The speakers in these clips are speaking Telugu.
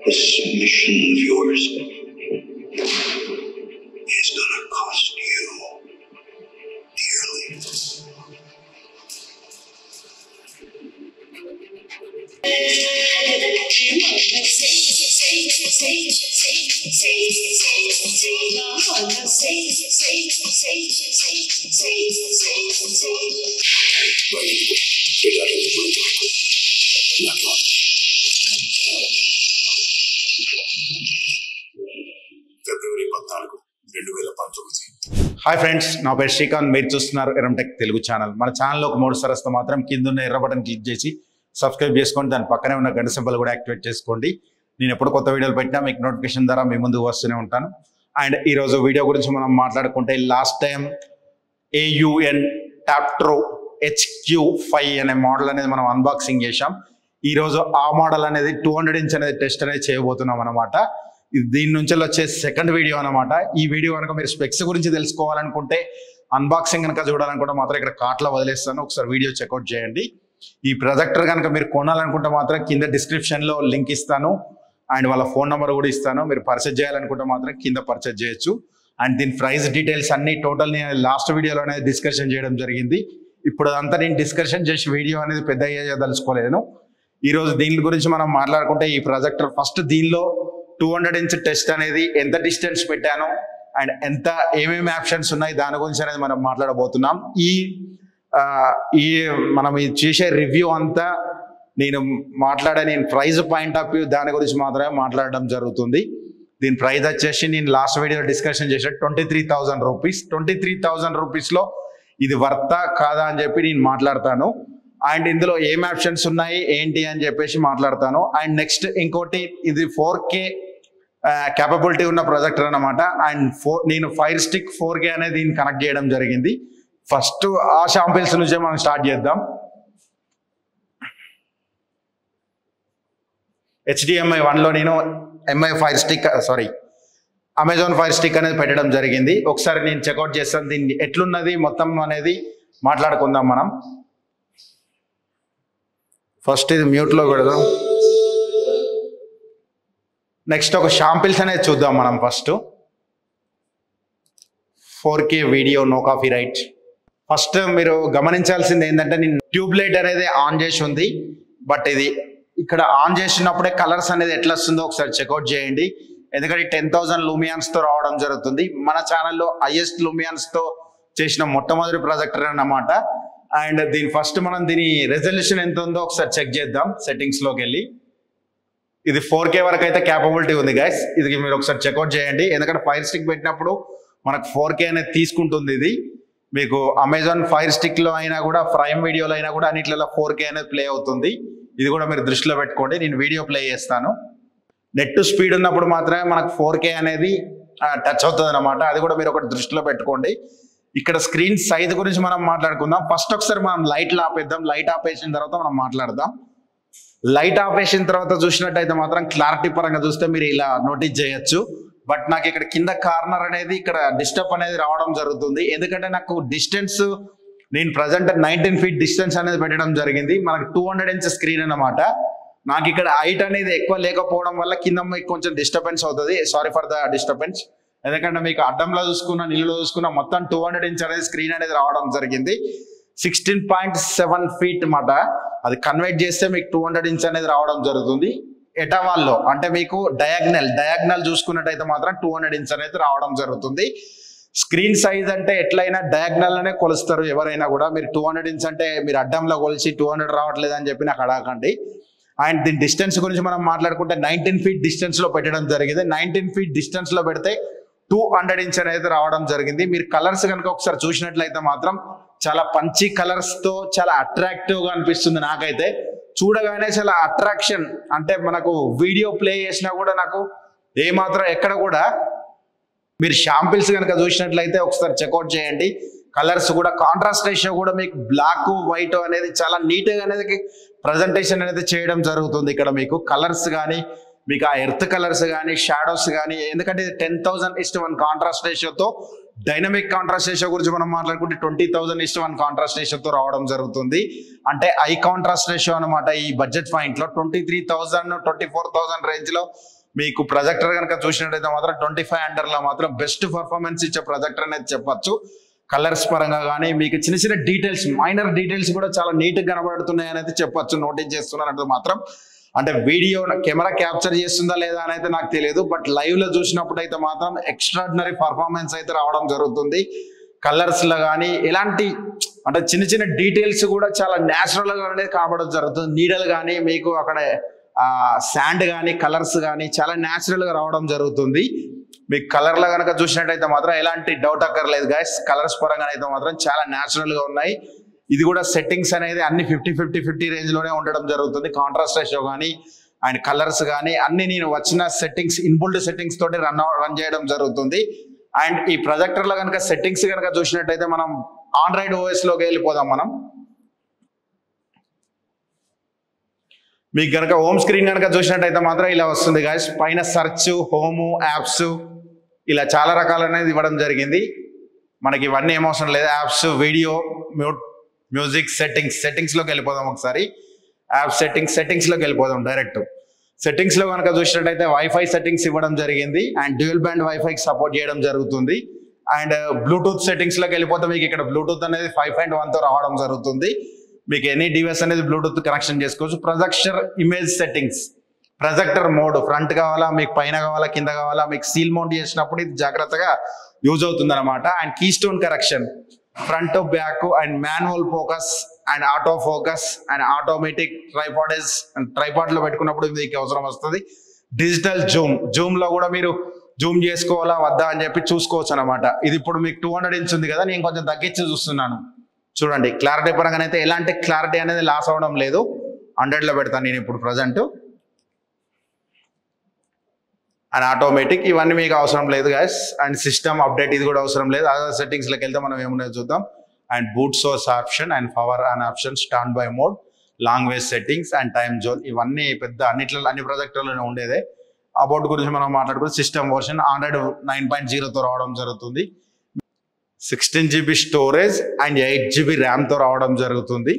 this submission of yours is gonna cost you dearly. February 14, 2019. Hi friends, నా పేరు శ్రీకాంత్. మీరు చూస్తున్నారు ఎరంటెక్ తెలుగు ఛానల్. మన ఛానల్లో ఒక 3 సరస్తో మాత్రం కింద ఉన్న ఎర్ర బటన్ క్లిక్ చేసి సబ్స్క్రైబ్ చేసుకోండి. దాని పక్కనే ఉన్న గంట సింబల్ కూడా యాక్టివేట్ చేసుకోండి. నేను ఎప్పుడు కొత్త వీడియోలు పెట్టినా మీకు నోటిఫికేషన్ ద్వారా మీ ముందుకు వస్తూనే ఉంటాను. అండ్ ఈరోజు వీడియో గురించి మనం మాట్లాడుకుంటే, లాస్ట్ టైం AUN టాప్ట్రో HQ5 అనే మోడల్ అనేది మనం అన్బాక్సింగ్ చేశాం. ఈరోజు ఆ మోడల్ అనేది 200 ఇంచ్ అనేది టెస్ట్ అనేది చేయబోతున్నాం అనమాట. దీని నుంచి వచ్చే సెకండ్ వీడియో అనమాట. ఈ వీడియో కనుక మీరు స్పెక్స్ గురించి తెలుసుకోవాలనుకుంటే, అన్బాక్సింగ్ కనుక చూడాలనుకుంటే మాత్రం ఇక్కడ కార్ట్లో వదిలేస్తాను, ఒకసారి వీడియో చెక్అవుట్ చేయండి. ఈ ప్రొజెక్టర్ కనుక మీరు కొనాలనుకుంటే మాత్రం కింద డిస్క్రిప్షన్లో లింక్ ఇస్తాను అండ్ వాళ్ళ ఫోన్ నెంబర్ కూడా ఇస్తాను. మీరు పర్చేజ్ చేయాలనుకుంటే మాత్రం కింద పర్చేజ్ చేయొచ్చు. అండ్ దీని ప్రైస్ డీటెయిల్స్ అన్ని టోటల్ నేను లాస్ట్ వీడియోలో అనేది డిస్కషన్ చేయడం జరిగింది. ఇప్పుడు అదంతా నేను డిస్కషన్ చేసి వీడియో అనేది పెద్ద అయ్యేదలుచుకోలేను. ఈరోజు దీని గురించి మనం మాట్లాడుకుంటే, ఈ ప్రొజెక్టర్ ఫస్ట్ దీనిలో 200 ఇంచ్ టెస్ట్ అనేది ఎంత డిస్టెన్స్ పెట్టాను అండ్ ఎంత ఏమేమి ఆప్షన్స్ ఉన్నాయి దాని గురించి అనేది మనం మాట్లాడబోతున్నాం. ఈ మనం చేసే రివ్యూ అంతా నేను ప్రైజ్ పాయింట్ ఆఫ్ వ్యూ దాని గురించి మాత్రమే మాట్లాడడం జరుగుతుంది. దీని ప్రైస్ వచ్చేసి నేను లాస్ట్ వీడియోలో డిస్కషన్ చేసే 23,000 రూపీస్. 23,000 రూపీస్లో ఇది వర్తా కాదా అని చెప్పి నేను మాట్లాడతాను. అండ్ ఇందులో ఏం ఆప్షన్స్ ఉన్నాయి ఏంటి అని చెప్పేసి మాట్లాడతాను. అండ్ నెక్స్ట్ ఇంకోటి, ఇది 4K క్యాపబిలిటీ ఉన్న ప్రొజెక్టర్ అనమాట. అండ్ నేను ఫైర్ స్టిక్ 4K అనేది దీన్ని కనెక్ట్ చేయడం జరిగింది. ఫస్ట్ ఆ శాంపిల్స్ నుంచే మనం స్టార్ట్ చేద్దాం. HDMI 1లో నేను అమెజాన్ ఫైర్ స్టిక్ అనేది పెట్టడం జరిగింది. ఒకసారి నేను చెక్అవుట్ చేస్తాను దీన్ని ఎట్లున్నది మొత్తం అనేది మాట్లాడుకుందాం మనం. ఫస్ట్ ఇది మ్యూట్లో పెడదాం. నెక్స్ట్ ఒక శాంపిల్స్ అనేది చూద్దాం మనం. First 4K video, no copyright. First మీరు గమనించాల్సింది ఏంటంటే, నేను ట్యూబ్ లైట్ అనేది ఆన్ చేసి ఉంది. బట్ ఇది ఇక్కడ ఆన్ చేసినప్పుడే కలర్స్ అనేది ఎట్లా వస్తుందో ఒకసారి చెక్అవుట్ చేయండి. ఎందుకంటే 10,000 లూమియాన్స్తో రావడం జరుగుతుంది. మన ఛానల్లో హైయెస్ట్ లూమియాన్స్తో చేసిన మొట్టమొదటి ప్రొజెక్టర్ అన్నమాట. అండ్ ఫస్ట్ మనం దీని రెజల్యూషన్ ఎంత ఉందో ఒకసారి చెక్ చేద్దాం సెట్టింగ్స్లోకి వెళ్ళి. ఇది 4K వరకు అయితే క్యాపబిలిటీ ఉంది గైస్. ఇది మీరు ఒకసారి చెక్అవుట్ చేయండి. ఎందుకంటే ఫైర్ స్టిక్ పెట్టినప్పుడు మనకు 4K అనేది తీసుకుంటుంది. ఇది మీకు అమెజాన్ ఫైర్ స్టిక్లో అయినా కూడా, ప్రైమ్ వీడియోలో అయినా కూడా అన్నిట్లలో 4K అనేది ప్లే అవుతుంది. ఇది కూడా మీరు దృష్టిలో పెట్టుకోండి. నేను వీడియో ప్లే చేస్తాను. నెట్ స్పీడ్ ఉన్నప్పుడు మాత్రమే మనకు 4K అనేది టచ్ అవుతుంది అనమాట. అది కూడా మీరు ఒకటి దృష్టిలో పెట్టుకోండి. ఇక్కడ స్క్రీన్ సైజ్ గురించి మనం మాట్లాడుకుందాం. ఫస్ట్ ఒకసారి మనం లైట్లు ఆపేద్దాం. లైట్ ఆపేసిన తర్వాత మనం మాట్లాడదాం. లైట్ ఆపేసిన తర్వాత చూసినట్టయితే మాత్రం క్లారిటీ పరంగా చూస్తే మీరు ఇలా నోటీస్ చేయొచ్చు. బట్ నాకు ఇక్కడ కింద కార్నర్ అనేది ఇక్కడ డిస్టర్బ్ అనేది రావడం జరుగుతుంది. ఎందుకంటే నాకు డిస్టెన్స్, నేను ప్రజెంట్ 19 ఫీట్ డిస్టెన్స్ అనేది పెట్టడం జరిగింది. మనకు 200 ఇంచ్ స్క్రీన్ అన్నమాట. నాకు ఇక్కడ హైట్ అనేది ఎక్కువ లేకపోవడం వల్ల కింద మీకు కొంచెం డిస్టర్బెన్స్ అవుతుంది. Sorry for the disturbance. ఎందుకంటే మీకు అడ్డంలో చూసుకున్న, నీళ్ళలో చూసుకున్న మొత్తం 200 ఇంచ్ అనేది స్క్రీన్ అనేది రావడం జరిగింది. 16.7 ఫీట్ మాట. అది కన్వర్ట్ చేస్తే మీకు 200 ఇంచ్ అనేది రావడం జరుగుతుంది. ఎటవాల్లో అంటే మీకు డయాగ్నల్ చూసుకున్నట్టయితే మాత్రం 200 ఇంచ్ అనేది రావడం జరుగుతుంది. స్క్రీన్ సైజ్ అంటే ఎట్లయినా డయాగ్నల్ అనే కొలుస్తారు ఎవరైనా కూడా. మీరు 200 ఇంచ్ అంటే మీరు అడ్డంలో కొలిచి 200 రావట్లేదు అని చెప్పి నాకు అడగకండి. అండ్ దీని డిస్టెన్స్ గురించి మనం మాట్లాడుకుంటే 19 ఫీట్ డిస్టెన్స్లో పెట్టడం జరిగింది. 19 ఫీట్ డిస్టెన్స్లో పెడితే 200 ఇంచ్ అనేది రావడం జరిగింది. మీరు కలర్స్ కనుక ఒకసారి చూసినట్లయితే మాత్రం చాలా పంచి కలర్స్తో చాలా అట్రాక్టివ్గా అనిపిస్తుంది నాకైతే. చూడగానే చాలా అట్రాక్షన్, అంటే మనకు వీడియో ప్లే చేసినా కూడా నాకు ఏమాత్రం ఎక్కడ కూడా, మీరు శాంపిల్స్ కనుక చూసినట్లయితే ఒకసారి చెక్అవుట్ చేయండి. కలర్స్ కూడా కాంట్రాస్ట్ రేషియో కూడా మీకు బ్లాక్ వైట్ అనేది చాలా నీట్గా అనేది ప్రజెంటేషన్ అనేది చేయడం జరుగుతుంది. ఇక్కడ మీకు కలర్స్ కానీ, మీకు ఆ ఎర్త్ కలర్స్ కానీ, షాడోస్ కానీ, ఎందుకంటే ఇది 10,000:1 కాంట్రాస్ట్ రేషియోతో డైనమిక్ కాంట్రాస్ట్ రేషియో గురించి మనం మాట్లాడుకుంటే 20,000:1 కాంట్రాస్ట్ రేషియోతో రావడం జరుగుతుంది. అంటే హై కాంట్రాస్ట్ రేషియో అనమాట. ఈ బడ్జెట్ పాయింట్ లో 23,000 24,000 రేంజ్ లో మీకు ప్రొజెక్టర్ కనుక చూసినట్టయితే మాత్రం 25 అండర్ లో మాత్రం బెస్ట్ పర్ఫార్మెన్స్ ఇచ్చే ప్రొజెక్టర్ అనేది చెప్పొచ్చు. కలర్స్ పరంగా కానీ మీకు చిన్న చిన్న డీటెయిల్స్, మైనర్ డీటెయిల్స్ కూడా చాలా నీట్ గా కనబడుతున్నాయి అనేది చెప్పొచ్చు. నోటీస్ చేస్తున్నారంటే మాత్రం అంటే వీడియో కెమెరా క్యాప్చర్ చేస్తుందా లేదా అని అయితే నాకు తెలియదు, బట్ లైవ్ లో చూసినప్పుడు అయితే మాత్రం ఎక్స్ట్రాడినరీ పర్ఫార్మెన్స్ అయితే రావడం జరుగుతుంది. కలర్స్ లో కానీ ఎలాంటి అంటే చిన్న చిన్న డీటెయిల్స్ కూడా చాలా న్యాచురల్ గా అనేది కనబడడం జరుగుతుంది. నీడలు కానీ మీకు అక్కడ శాండ్ కానీ కలర్స్ కానీ చాలా న్యాచురల్ గా రావడం జరుగుతుంది. మీకు కలర్ లో కనుక చూసినట్టయితే మాత్రం ఎలాంటి డౌట్ అక్కర్లేదు గైస్. కలర్స్ పరంగా అయితే మాత్రం చాలా న్యాచురల్ గా ఉన్నాయి. ఇది కూడా సెట్టింగ్స్ అనేది అన్ని 50-50-50 రేంజ్ లోనే ఉండడం జరుగుతుంది. కాంట్రాస్ట్ రేషియో కానీ అండ్ కలర్స్ కానీ అన్ని నేను వచ్చిన సెట్టింగ్స్ ఇన్బుల్డ్ సెట్టింగ్స్ తోటి రన్ చేయడం జరుగుతుంది. అండ్ ఈ ప్రొజెక్టర్ లో కనుక సెట్టింగ్స్ కనుక చూసినట్టయితే మనం ఆండ్రాయిడ్ ఓఎస్ లోకి వెళ్ళిపోదాం. మనం మీకు కనుక హోమ్ స్క్రీన్ కనుక చూసినట్టయితే మాత్రం ఇలా వస్తుంది గాయస్. పైన సర్చ్, హోము, యాప్స్ ఇలా చాలా రకాలు అనేది ఇవ్వడం జరిగింది. మనకి ఇవన్నీ ఏమవసరం లేదు. యాప్స్, వీడియో, మ్యూజిక్, సెట్టింగ్స్ లోకి వెళ్ళిపోదాం. ఒకసారి యాప్ సెట్టింగ్స్ లోకి వెళ్ళిపోదాం డైరెక్ట్. సెట్టింగ్స్ లో కనుక చూసినట్టయితే వైఫై సెట్టింగ్స్ ఇవ్వడం జరిగింది అండ్ డ్యూయల్ బ్యాండ్ వైఫైకి సపోర్ట్ చేయడం జరుగుతుంది. అండ్ బ్లూటూత్ సెట్టింగ్స్ లోకి వెళ్ళిపోతే మీకు ఇక్కడ బ్లూటూత్ అనేది 5.1 తో రావడం జరుగుతుంది. మీకు ఎనీ డివైస్ అనేది బ్లూటూత్ కనెక్షన్ చేసుకోవచ్చు. Projector image settings, projector mode front కావాలా, మీకు పైన కావాలా, కింద కావాలా, మీకు సీల్ మౌంట్ చేసినప్పుడు ఇది జాగ్రత్తగా యూజ్ అవుతుంది అనమాట. And keystone correction, front back and manual focus and auto focus and automatic tripod లో పెట్టుకున్నప్పుడు మీకు అవసరం వస్తుంది. డిజిటల్ జూమ్ లో కూడా మీరు జూమ్ చేసుకోవాలా వద్దా అని చెప్పి చూసుకోవచ్చు అనమాట. ఇది ఇప్పుడు మీకు 200 ఇంచ్ ఉంది కదా, నేను కొంచెం తగ్గించి చూస్తున్నాను. చూడండి క్లారిటీ పరంగానైతే ఎలాంటి క్లారిటీ అనేది లాస్ అవడం లేదు. 100 లో పెడతాను నేను ఇప్పుడు ప్రజెంట్. అండ్ ఆటోమేటిక్ ఇవన్నీ మీకు అవసరం లేదు గైస్. అండ్ సిస్టమ్ అప్డేట్ ఇది కూడా అవసరం లేదు. అదర్ సెట్టింగ్స్ లోకి వెళ్తే మనం ఏమున్నాయో చూద్దాం. And boot source option and power on option, stand by mod, language settings and time zone ఇవన్నీ పెద్ద అన్ని ప్రొజెక్టర్లోనే ఉండేదే. అబౌట్ గురించి మనం మాట్లాడుకుంటే సిస్టమ్ వర్షన్ ఆండ్రాయిడ్ 9.0తో రావడం జరుగుతుంది. 16 GB స్టోరేజ్ అండ్ 8 GB ర్యామ్తో రావడం జరుగుతుంది.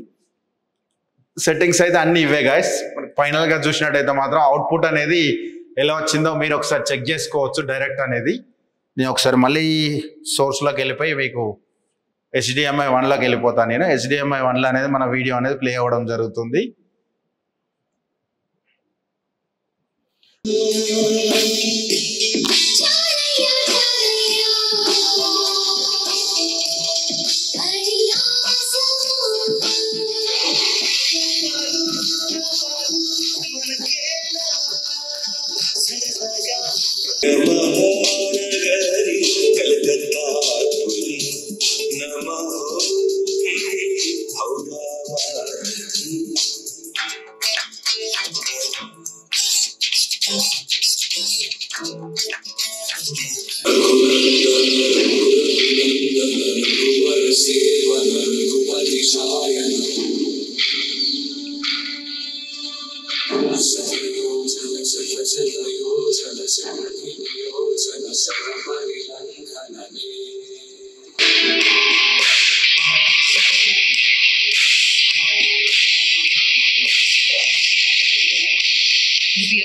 సెట్టింగ్స్ అయితే అన్ని ఇవే గైస్. ఫైనల్ గా చూసినట్టయితే మాత్రం అవుట్పుట్ అనేది ఎలా వచ్చిందో మీరు ఒకసారి చెక్ చేసుకోవచ్చు డైరెక్ట్ అనేది. నేను ఒకసారి మళ్ళీ సోర్స్ లోకి వెళ్ళిపోయి మీకు HDMI 1 లోకి వెళ్ళిపోతాను. నేను HDMI 1 అనేది మన వీడియో అనేది ప్లే అవ్వడం జరుగుతుంది.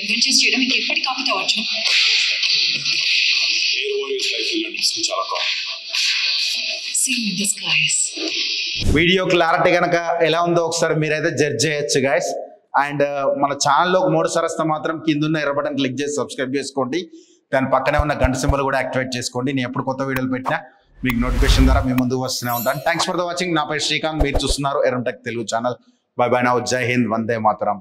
అడ్వెంచర్స్ చేయడం ఇంకెప్పటికి ఆపుతావు అర్జున్? వీడియో క్లారిటీ కనుక ఎలా ఉందో ఒకసారి మీరైతే జడ్జ్ చేయొచ్చు గైస్. అండ్ మన ఛానల్లోకి 3 సార్లు వస్తే మాత్రం కింద ఉన్న ఎర్ర బటన్ క్లిక్ చేసి సబ్స్క్రైబ్ చేసుకోండి. దాని పక్కనే ఉన్న గంట సింబల్ కూడా యాక్టివేట్ చేసుకోండి. నేను ఎప్పుడు కొత్త వీడియోలు పెట్టినా మీకు నోటిఫికేషన్ ద్వారా మీ ముందుకు వస్తూనే ఉంటాను. Thanks for the watching. నా పేరు శ్రీకాంత్, మీరు చూస్తున్నారు Yerram tech Telugu channel. By by now. జై హింద్, వందే మాతరం.